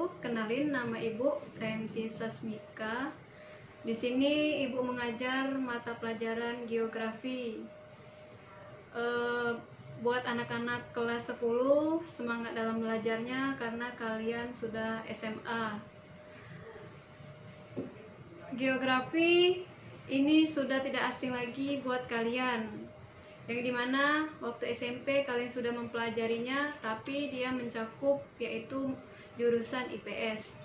wabarakatuh. Kenalin, nama Ibu Renti Sasmika. Di sini Ibu mengajar mata pelajaran geografi. Buat anak-anak kelas 10, semangat dalam belajarnya karena kalian sudah SMA. Geografi ini sudah tidak asing lagi buat kalian, yang dimana waktu SMP kalian sudah mempelajarinya, tapi dia mencakup yaitu jurusan IPS.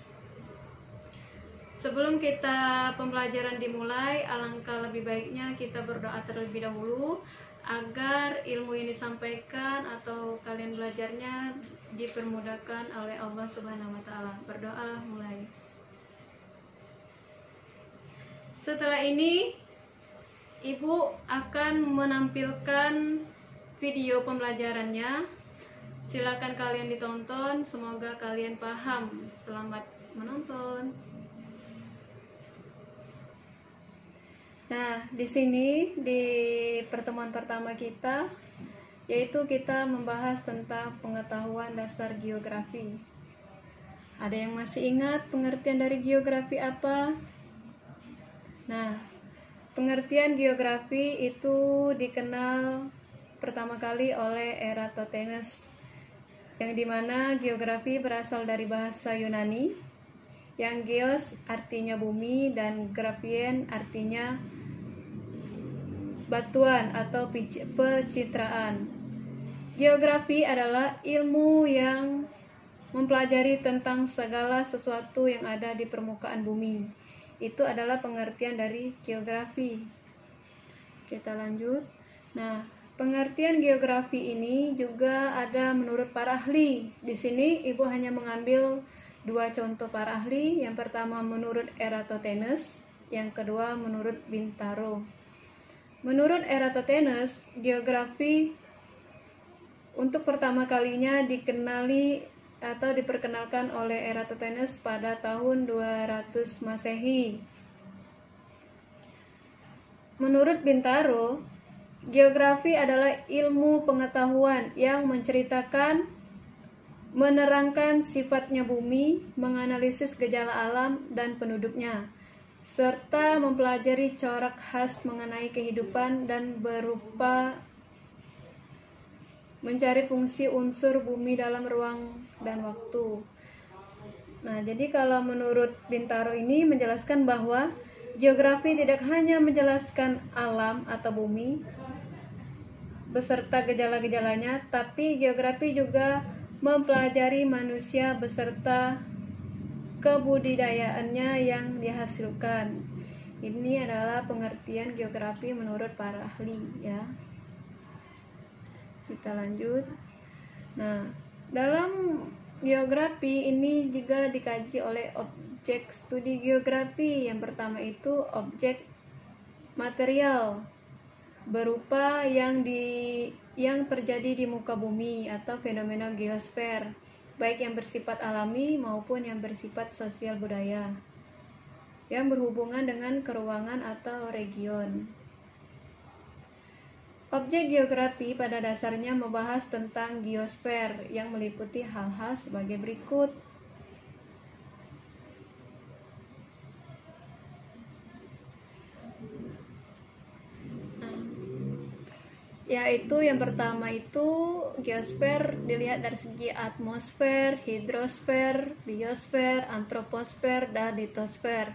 Sebelum kita pembelajaran dimulai, alangkah lebih baiknya kita berdoa terlebih dahulu agar ilmu yang disampaikan atau kalian belajarnya dipermudahkan oleh Allah Subhanahu wa Ta'ala. Berdoa mulai. Setelah ini Ibu akan menampilkan video pembelajarannya. Silakan kalian ditonton, semoga kalian paham. Selamat menonton. Nah, di sini di pertemuan pertama kita, yaitu kita membahas tentang pengetahuan dasar geografi. Ada yang masih ingat pengertian dari geografi apa? Nah, pengertian geografi itu dikenal pertama kali oleh Eratosthenes, yang dimana geografi berasal dari bahasa Yunani, yang geos artinya bumi dan graphien artinya batuan atau pencitraan. Geografi adalah ilmu yang mempelajari tentang segala sesuatu yang ada di permukaan bumi. Itu adalah pengertian dari geografi. Kita lanjut. Nah, pengertian geografi ini juga ada menurut para ahli. Di sini Ibu hanya mengambil dua contoh para ahli. Yang pertama menurut Eratosthenes, yang kedua menurut Bintaro. Menurut Eratosthenes, geografi untuk pertama kalinya dikenali atau diperkenalkan oleh Eratosthenes pada tahun 200 Masehi. Menurut Bintaro, geografi adalah ilmu pengetahuan yang menceritakan, menerangkan sifatnya bumi, menganalisis gejala alam dan penduduknya, serta mempelajari corak khas mengenai kehidupan dan berupa mencari fungsi unsur bumi dalam ruang dan waktu. Nah, jadi kalau menurut Bintaro ini menjelaskan bahwa geografi tidak hanya menjelaskan alam atau bumi beserta gejala-gejalanya, tapi geografi juga mempelajari manusia beserta kebudidayaannya yang dihasilkan. Ini adalah pengertian geografi menurut para ahli, ya. Kita lanjut. Nah, dalam geografi ini juga dikaji oleh objek studi geografi. Yang pertama itu objek material, berupa yang terjadi di muka bumi atau fenomena geosfer, baik yang bersifat alami maupun yang bersifat sosial budaya, yang berhubungan dengan keruangan atau region. Objek geografi pada dasarnya membahas tentang geosfer yang meliputi hal-hal sebagai berikut. Yaitu yang pertama itu geosfer dilihat dari segi atmosfer, hidrosfer, biosfer, antroposfer, dan litosfer.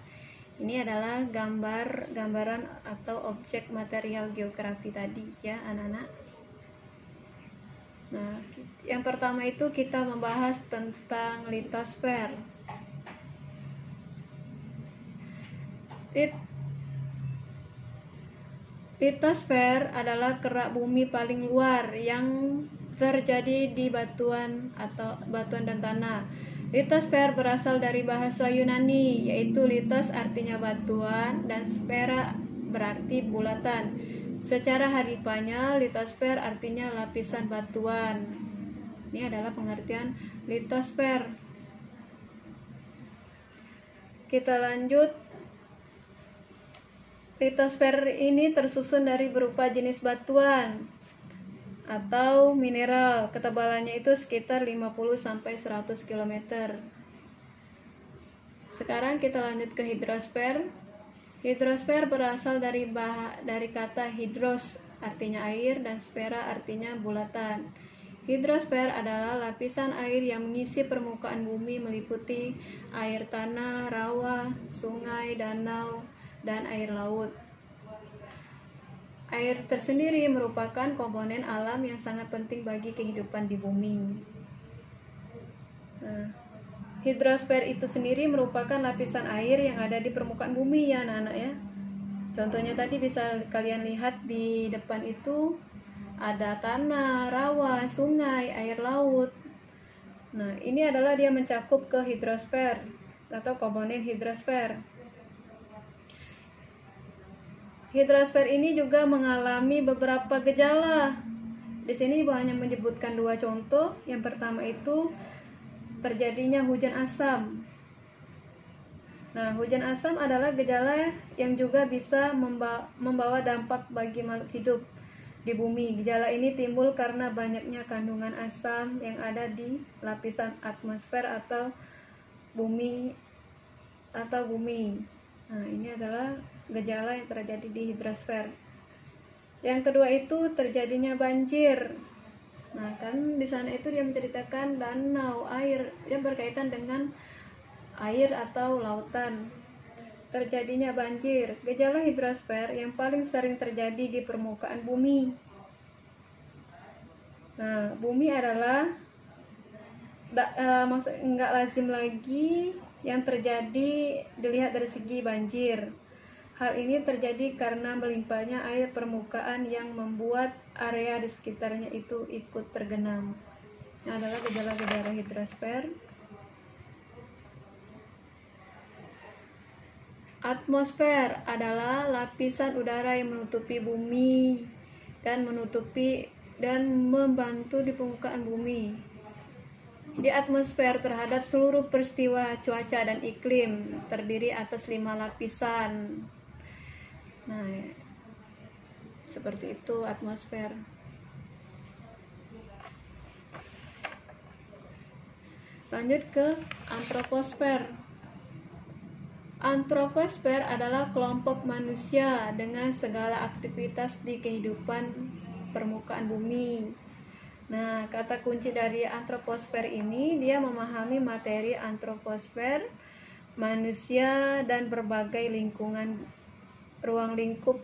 Ini adalah gambaran atau objek material geografi tadi, ya anak-anak. Nah, yang pertama itu kita membahas tentang litosfer. Litosfer adalah kerak bumi paling luar yang terjadi di batuan dan tanah. Litosfer berasal dari bahasa Yunani, yaitu litos artinya batuan dan sfera berarti bulatan. Secara harfiahnya, litosfer artinya lapisan batuan. Ini adalah pengertian litosfer. Kita lanjut. Litosfer ini tersusun dari berupa jenis batuan atau mineral. Ketebalannya itu sekitar 50-100 km. Sekarang kita lanjut ke hidrosfer. Hidrosfer berasal dari kata hidros artinya air dan sfera artinya bulatan. Hidrosfer adalah lapisan air yang mengisi permukaan bumi meliputi air tanah, rawa, sungai, danau, dan air laut. Air tersendiri merupakan komponen alam yang sangat penting bagi kehidupan di bumi. Nah, hidrosfer itu sendiri merupakan lapisan air yang ada di permukaan bumi ya anak-anak ya. Contohnya tadi bisa kalian lihat di depan itu ada tanah, rawa, sungai, air laut. Nah, ini adalah dia mencakup ke hidrosfer atau komponen hidrosfer. Hidrosfer ini juga mengalami beberapa gejala. Di sini Ibu hanya menyebutkan 2 contoh. Yang pertama itu terjadinya hujan asam. Nah, hujan asam adalah gejala yang juga bisa membawa dampak bagi makhluk hidup di bumi. Gejala ini timbul karena banyaknya kandungan asam yang ada di lapisan atmosfer atau bumi. Nah, ini adalah gejala yang terjadi di hidrosfer. Yang kedua itu terjadinya banjir. Nah, kan di sana itu dia menceritakan danau, air yang berkaitan dengan air atau lautan. Terjadinya banjir. Gejala hidrosfer yang paling sering terjadi di permukaan bumi. Nah, bumi adalah enggak lazim lagi yang terjadi dilihat dari segi banjir. Hal ini terjadi karena melimpahnya air permukaan yang membuat area di sekitarnya itu ikut tergenang. Ini adalah gejala-gejala hidrosfer. Atmosfer adalah lapisan udara yang menutupi bumi dan membantu di permukaan bumi. Di atmosfer terhadap seluruh peristiwa cuaca dan iklim terdiri atas 5 lapisan. Nah, seperti itu atmosfer. Lanjut ke antroposfer. Antroposfer adalah kelompok manusia dengan segala aktivitas di kehidupan permukaan bumi. Nah, kata kunci dari antroposfer ini, dia memahami materi antroposfer, manusia, dan berbagai lingkungan, ruang lingkup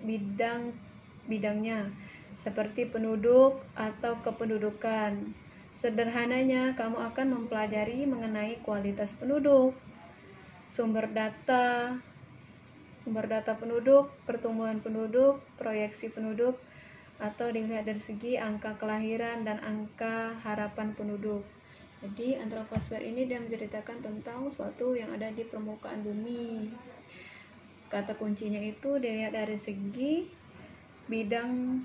bidangnya, seperti penduduk atau kependudukan. Sederhananya, kamu akan mempelajari mengenai kualitas penduduk, sumber data penduduk, pertumbuhan penduduk, proyeksi penduduk, atau dilihat dari segi angka kelahiran dan angka harapan penduduk. Jadi antroposfer ini dia menceritakan tentang suatu yang ada di permukaan bumi. Kata kuncinya itu dilihat dari segi bidang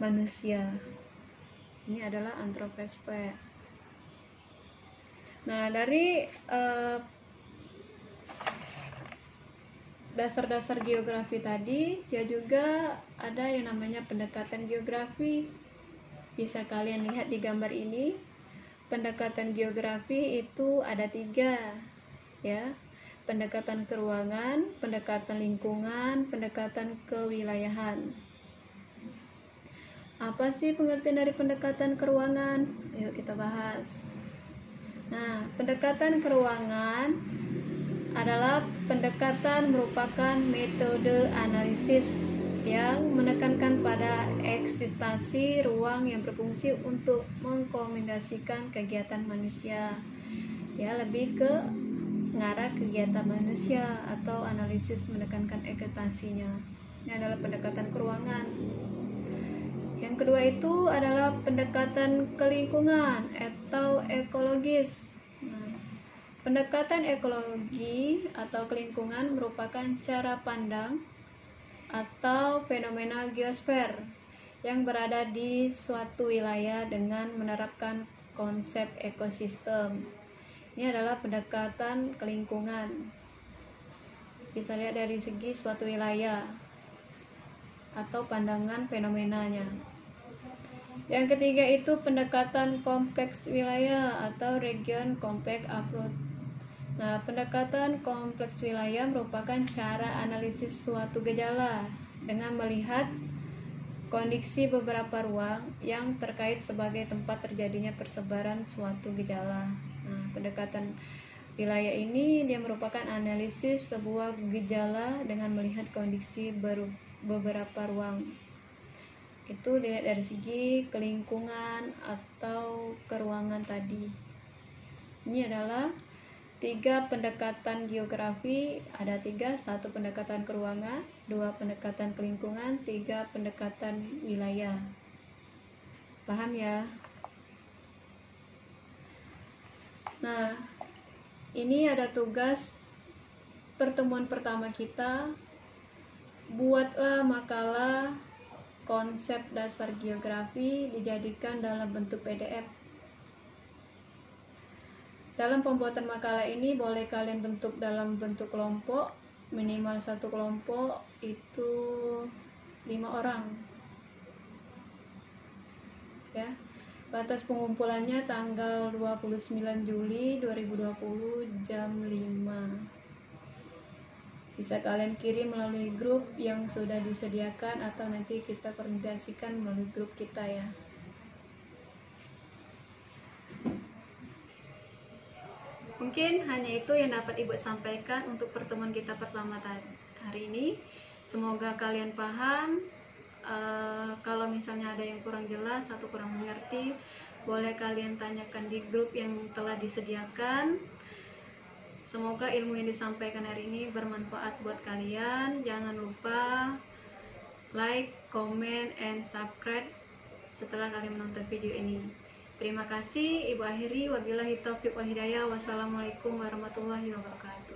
manusia. Ini adalah antroposfer. Nah, dari dasar-dasar geografi tadi, ya juga ada yang namanya pendekatan geografi. Bisa kalian lihat di gambar ini. Pendekatan geografi itu ada 3, ya. Pendekatan keruangan, pendekatan lingkungan, pendekatan kewilayahan. Apa sih pengertian dari pendekatan keruangan? Yuk kita bahas. Nah, pendekatan keruangan adalah pendekatan merupakan metode analisis yang menekankan pada eksistensi ruang yang berfungsi untuk mengkomunikasikan kegiatan manusia. Ya, lebih ke mengarah kegiatan manusia atau analisis menekankan eksistensinya. Ini adalah pendekatan keruangan. Yang kedua itu adalah pendekatan kelingkungan atau ekologis. Pendekatan ekologi atau kelingkungan merupakan cara pandang atau fenomena geosfer yang berada di suatu wilayah dengan menerapkan konsep ekosistem. Ini adalah pendekatan kelingkungan. Bisa lihat dari segi suatu wilayah atau pandangan fenomenanya. Yang ketiga itu pendekatan kompleks wilayah atau region complex approach. Nah, pendekatan kompleks wilayah merupakan cara analisis suatu gejala dengan melihat kondisi beberapa ruang yang terkait sebagai tempat terjadinya persebaran suatu gejala. Nah, pendekatan wilayah ini dia merupakan analisis sebuah gejala dengan melihat kondisi beberapa ruang. Itu dilihat dari segi kelingkungan atau keruangan tadi. Ini adalah 3 pendekatan geografi, ada 3, 1 pendekatan keruangan, 2 pendekatan kelingkungan, 3 pendekatan wilayah. Paham ya? Nah, ini ada tugas pertemuan pertama kita. Buatlah makalah konsep dasar geografi dijadikan dalam bentuk PDF. Dalam pembuatan makalah ini boleh kalian bentuk dalam bentuk kelompok, minimal 1 kelompok itu 5 orang. Ya. Batas pengumpulannya tanggal 29 Juli 2020 jam 5. Bisa kalian kirim melalui grup yang sudah disediakan atau nanti kita koordinasikan melalui grup kita ya. Mungkin hanya itu yang dapat Ibu sampaikan untuk pertemuan kita pertama hari ini. Semoga kalian paham. Kalau misalnya ada yang kurang jelas atau kurang mengerti, boleh kalian tanyakan di grup yang telah disediakan. Semoga ilmu yang disampaikan hari ini bermanfaat buat kalian. Jangan lupa like, comment, and subscribe setelah kalian menonton video ini. Terima kasih. Ibu akhiri, wabillahi taufiq wal hidayah. Wassalamualaikum warahmatullahi wabarakatuh.